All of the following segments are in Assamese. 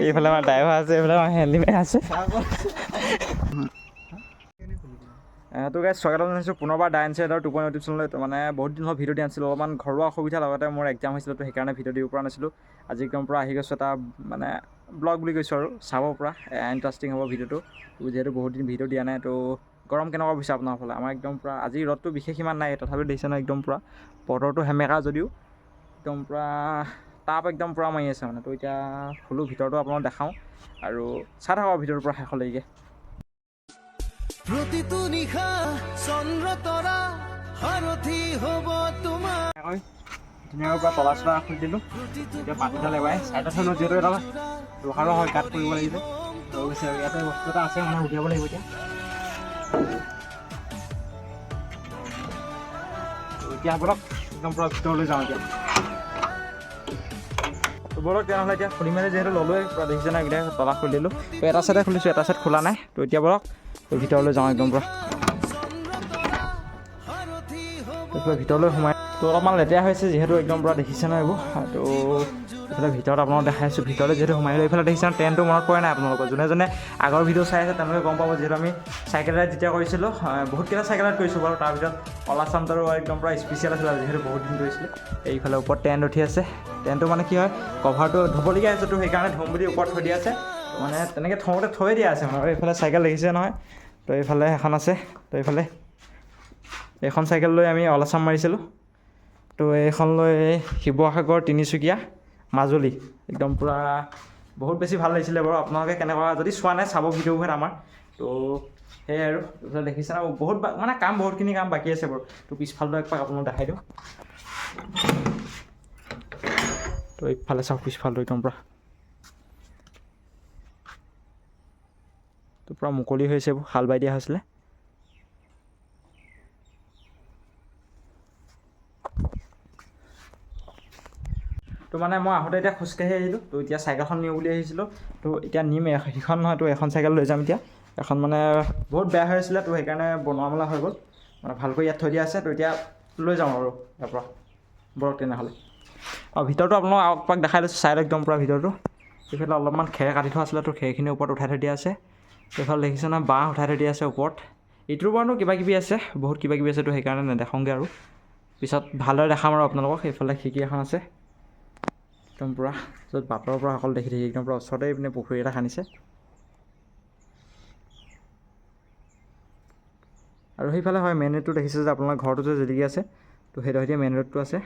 এইফালে আমাৰ ড্ৰাইভাৰ আছে, এইফালে আমাৰ হেণ্ডিমেন আছে। তো গাইজ স্বাগতম জনাইছোঁ পুনৰবাৰ ডাইনছেডৰ 2.0 ইউটিউব চেনেলত। মানে বহুত দিন হ'ল ভিডিঅ' দিয়া নাছিলোঁ, অলপমান ঘৰুৱা অসুবিধাৰ লগতে মোৰ এক্সাম হৈছিলোঁ, তো সেইকাৰণে ভিডিঅ' দিব পৰা নাছিলোঁ। আজি একদম পূৰা আহি গৈছোঁ এটা মানে ব্লগ বুলি কৈছোঁ আৰু চাব পৰা ইণ্টাৰেষ্টিং হ'ব ভিডিঅ'টো। যিহেতু বহুত দিন ভিডিঅ' দিয়া নাই, তো গৰম কেনেকুৱা বুজিছে আপোনাৰ ফালে? আমাৰ একদম পূৰা আজি ৰ'দটো বিশেষ ইমান নাই, তথাপিও দেখিছে নহয় একদম পূৰা বতৰটো সেমেকা যদিও একদম পূৰা তাপ একদম পূৰা মাৰি আছে মানে। তো এতিয়া খোলোঁ ভিতৰটো আপোনাক দেখাওঁ আৰু চাই থাকক ভিডিঅ'টোৰ পৰা শেষলৈকে। প্ৰতিটো নিশা চন্দ্ৰ তৰা সাৰথি হ'ব তোমাৰ। ধুনীয়াকৈ পৰা তলা চলা খুলি দিলোঁ। এতিয়া পানীডাল এবাৰে চাইডত থ'লোঁ, যিহেতু এটা লোহাৰো হয়, গাঁত কৰিব লাগিব। তো গৈছে ইয়াতে বস্তু এটা আছে মানে উলিয়াব লাগিব এতিয়া। এতিয়া বলক একদম পূৰা ভিতৰলৈ যাওঁ এতিয়া। তো বলক তেনেহ'লে এতিয়া খুলি মেলি যিহেতু ল'লোৱে পূৰা দেখিছে নাই এইকেইটা তলা খুলি দিলোঁ। তো এটা চাইডে খুলিছোঁ, এটা চাইড খোলা নাই। তো এতিয়া বলক ভিতৰলৈ যাওঁ একদম পূৰা। ভিতৰলৈ সোমাই তো অলপমান লেতেৰা হৈছে যিহেতু একদম পূৰা দেখিছে নহয় এইবোৰ। তো এইফালে ভিতৰত আপোনালোকক দেখাইছোঁ, ভিতৰলৈ যিহেতু সোমাই আহিলোঁ। এইফালে দেখিছে ট্ৰেইনটো মনত পৰে নাই আপোনালোকৰ? যোনে আগৰ ভিডিঅ' চাই আছে তেওঁলোকে গম পাব, যিহেতু আমি চাইকেল ৰাইড যেতিয়া কৰিছিলোঁ, বহুতকেইটা চাইকেল ৰাইড কৰিছোঁ বাৰু। তাৰভিতৰত অলাচামটাৰো একদম পূৰা স্পেচিয়েল আছিলে, যিহেতু বহুত দিন কৰিছিলোঁ। এইফালে ওপৰত ট্ৰেইন উঠি আছে। ট্ৰেইনটো মানে কি হয়, কভাৰটো ধুবলগীয়া আছে, তো সেইকাৰণে ধুম বুলি ওপৰত থৈ দিয়া আছে। মানে তেনেকৈ থওঁতে থৈ দিয়া আছে মানে। আৰু এইফালে চাইকেল দেখিছে নহয়, তো এইফালে এখন আছে। তো এইফালে এইখন চাইকেল লৈ আমি অলাচাম মাৰিছিলোঁ। তো এইখন লৈ শিৱসাগৰ, তিনিচুকীয়া, মাজুলী একদম পূৰা বহুত বেছি ভাল লাগিছিলে বাৰু। আপোনালোকে কেনেকুৱা যদি চোৱা নাই চাব ভিডিঅ'বোৰত আমাৰ। তো সেয়াই আৰু এইফালে দেখিছে ন বহুত মানে বহুতখিনি কাম বাকী আছে বাৰু। তো পিছফালটো একপাক আপোনালোক দেখাই দিওঁ। তো এইফালে চাওক পিছফালটো একদম পূৰা তো পূৰা মুকলি হৈছে, এইবোৰ হাল বাই দিয়া হৈছিলে। তো মানে মই আহোঁতে এতিয়া খোজকাঢ়ি আহিলোঁ, তো এতিয়া চাইকেলখন নিওঁ বুলি আহিছিলোঁ। তো এতিয়া নিম, সেইখন নহয়, তো এখন চাইকেল লৈ যাম এতিয়া। এখন মানে বহুত বেয়া হৈ আছিলে, তো সেইকাৰণে বনোৱা মেলা হৈ গ'ল, মানে ভালকৈ ইয়াত থৈ দিয়া আছে। তো এতিয়া লৈ যাওঁ আৰু ইয়াৰ পৰা বৰক তেনেহ'লে। ভিতৰটো আপোনালোকক একপাক দেখাই লৈছোঁ, চাইড একদম পূৰা ভিতৰটো। এইফালে অলপমান খেৰ কাটি থোৱা আছিলে, তো খেৰখিনি ওপৰত উঠাই থৈ দিয়া আছে। এইফালে দেখিছে নহয় বাঁহ উঠাই থৈ দিয়া আছে ওপৰত। ইটোৰ পৰানো কিবাকিবি আছে, বহুত কিবাকিবি আছে, তো সেইকাৰণে নেদেখাওঁগৈ আৰু পিছত ভালদৰে দেখাম আৰু আপোনালোকক। সেইফালে খিৰিকী এখন আছে একদম পূৰা, য'ত বাটৰ পৰা সকলো দেখি একদম পূৰা ওচৰতে এইপিনে পুখুৰী এটা খান্দিছে। আৰু সেইফালে হয় মেইন ৰোডটো দেখিছে যে আপোনালোকৰ ঘৰটো যে জিলিকি আছে, তো সেইডোখৰতে মেইন ৰোডটো আছে।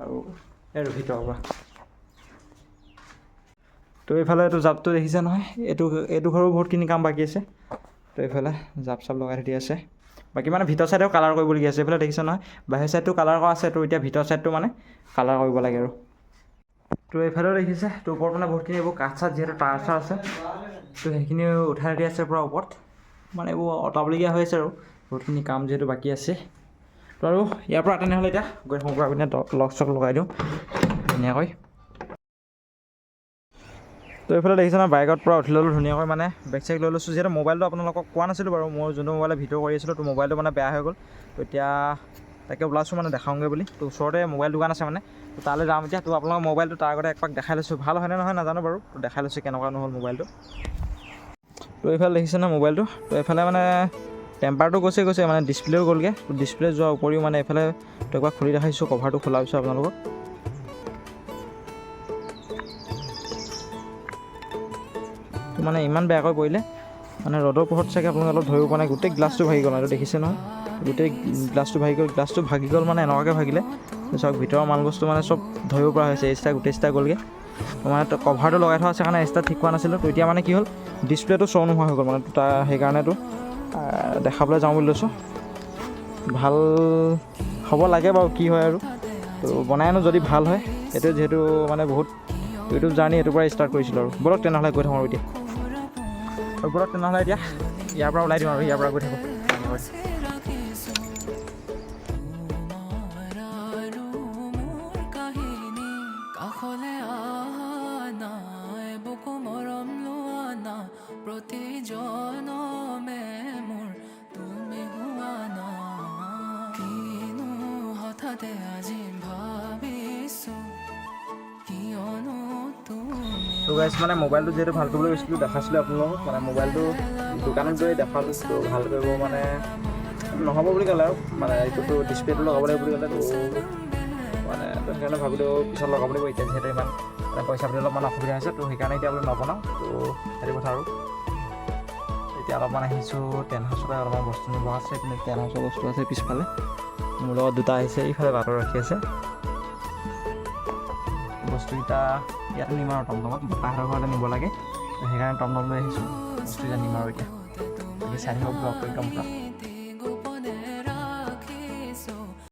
আৰু এই ভিতৰৰ পৰা তো এইফালে এইটো জাপটো দেখিছে নহয়, এইটো ঘৰো বহুতখিনি কাম বাকী আছে। তো এইফালে জাপ চাপ লগাই থৈ দিয়া আছে। বাকী মানে ভিতৰ চাইডেও কালাৰ কৰিবলগীয়া আছে। এইফালে দেখিছে নহয় বাহিৰ চাইডটো কালাৰ কৰা আছে, তো এতিয়া ভিতৰ চাইডটো মানে কালাৰ কৰিব লাগে আৰু। তো এইফালেও দেখিছে, তো ওপৰত মানে বহুতখিনি এইবোৰ কাঠ চাঠ যিহেতু তাঁৰ চাৰ আছে, তো সেইখিনি উঠাই দিয়া আছে পূৰা ওপৰত। মানে এইবোৰ অঁতাবলগীয়া হৈ আছে আৰু বহুতখিনি কাম যিহেতু বাকী আছে। তো আৰু ইয়াৰ পৰা তেনেহ'লে এতিয়া গৈ থাকোঁ, পৰা পিনে লক চক লগাই দিওঁ ধুনীয়াকৈ। তো এইফালে দেখিছে নহয় বাইকত পূৰা উঠি ল'লোঁ ধুনীয়াকৈ, মানে বেগ চেগ লৈ লৈছোঁ। যিহেতু মোবাইলটো আপোনালোকক কোৱা নাছিলোঁ বাৰু, মই যোনটো মোবাইলে ভিডিঅ' কৰি আছিলোঁ, তো মোবাইলটো মানে বেয়া হৈ গ'ল। তো এতিয়া তাকে ওলাইছোঁ মানে দেখাওঁগৈ বুলি। তো ওচৰতে মোবাইল দোকান আছে মানে, তো তালৈ যাম এতিয়া। তো আপোনালোকৰ মোবাইলটো তাৰ আগতে একপাক দেখাই লৈছোঁ, ভাল হয়নে নহয় নাজানো বাৰু। তো দেখাই লৈছোঁ কেনেকুৱা নহ'ল মোবাইলটো। তো এইফালে দেখিছে নহয় মোবাইলটো, তো এইফালে মানে টেম্পাৰটো গৈছে মানে ডিছপ্লেও গ'লগৈ। তো ডিছপ্লে যোৱাৰ উপৰিও মানে এইফালে তো একবাৰ খুলি দেখাইছোঁ, কভাৰটো খোলা পিছত আপোনালোকক। তো মানে ইমান বেয়াকৈ পৰিলে, মানে ৰ'দৰ পোহৰত চাগে আপোনালোকে অলপ ধৰিব পৰা নাই, গোটেই গ্লাছটো ভাগি গ'ল। আৰু দেখিছে নহয় গোটেই গ্লাছটো ভাগি গ'ল। গ্লাছটো ভাগি গ'ল মানে এনেকুৱাকৈ ভাগিলে, চাওক ভিতৰৰ মাল বস্তু মানে চব ধৰিব পৰা হৈছে। এক্সট্ৰা গোটেই ষ্টাৰ গ'লগৈ। মানে কভাৰটো লগাই থোৱা আছে কাৰণে এক্সট্ৰা ঠিক কৰা নাছিলোঁ। তো এতিয়া মানে কি হ'ল, ডিছপ্লেটো শ্ব' নোহোৱা হৈ গ'ল মানে, তো তাৰ সেইকাৰণেতো দেখাবলৈ যাওঁ বুলি লৈছোঁ। ভাল হ'ব লাগে বাৰু, কি হয় আৰু। তো বনাই আনো যদি ভাল হয়, এইটো যিহেতু মানে বহুত ইউটিউব জাৰ্ণি এইটোৰ পৰাই ষ্টাৰ্ট কৰিছিলোঁ আৰু। বলক তেনেহ'লে গৈ থাকোঁ আৰু এতিয়া। বলক তেনেহ'লে এতিয়া ইয়াৰ পৰা ওলাই দিওঁ আৰু ইয়াৰ পৰা গৈ থাকোঁ। আজি ভাবিছোঁ তো গাইছ মানে মোবাইলটো যিহেতু ভাল কৰিবলৈ গৈছিলোঁ দেখাইছিলোঁ আপোনালোকক মানে মোবাইলটো দোকানত গৈ দেখালোঁ তো ভাল কৰিব মানে নহ'ব বুলি ক'লে আৰু মানে এইটোতো ডিছপ্লেটো লগাব লাগিব বুলি ক'লে তো মানে সেইকাৰণে ভাবিলোঁ পিছত লগাব লাগিব এতিয়া যিহেতু ইমান মানে পইচা পাতি অলপমান অসুবিধা হৈছে তো সেইকাৰণে এতিয়া বোলে নবনাওঁ তো সেইটো কথা আৰু এতিয়া অলপমান আহিছোঁ টেণ্ট হাউচৰ পৰা অলপমান বস্তু নিব আছে কিন্তু টেণ্ট হাউচৰ বস্তু আছে পিছফালে মোৰ লগত দুটা আহিছে ইফালে বাটত ৰাখি আছে বস্তুকেইটা ইয়াতে নিম আৰু টমটমত বতাহৰ ঘৰতে নিব লাগে সেইকাৰণে টমটম লৈ আহিছোঁ বস্তুকেইটা নিম আৰু এতিয়া চাই থাকিব ব্লগটো একদম পুৰা